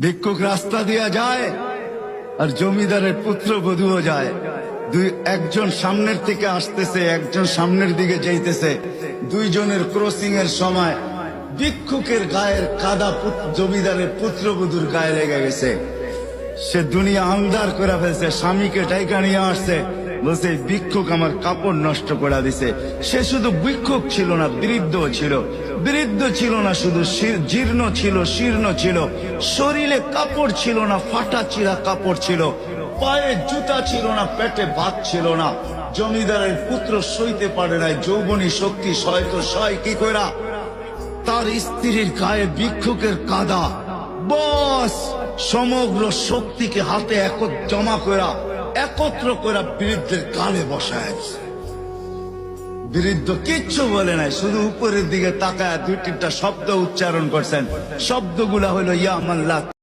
ভিক্ষুক রাস্তা দিয়া যায় আর জমিদারের পুত্র বধূও যায়। একজন সামনের থেকে আসতেছে, একজন সামনের দিকে যাইতেছে। দুইজনের ক্রসিং এর সময় ভিক্ষুকের গায়ের কাদা জমিদারের পুত্রবধূর গায়ে লেগে গেছে। সে দুনিয়া আন্ধার করে ফেলছে, স্বামীকে টাইকা নিয়ে আসছে, বলছে ভিক্ষুক আমার কাপড় নষ্ট করে দিছে। সে শুধু ভিক্ষুক ছিল না, বৃদ্ধ ছিল। বৃদ্ধ ছিল না শুধু, জীর্ণ ছিল, শীর্ণ ছিল। শরীরে কাপড় ছিল না, ফাটা চিরা কাপড় ছিল। পায়ে জুতা ছিল না, পেটে ভাত ছিল না। জমিদারের পুত্র সইতে পারে নাই, যৌবনী শক্তি সয় তো সয় কি কইরা। তার স্ত্রীর গায়ে ভিক্ষুকের কাদা, বস সমগ্র শক্তিকে হাতে জমা করা, একত্র করা বৃদ্ধের কালে বসায়। বৃদ্ধ কিচ্ছু বলে নাই, শুধু উপরের দিকে তাকায় দুই তিনটা শব্দ উচ্চারণ করছেন। শব্দগুলা হলো ইয়া মাল্লাহ।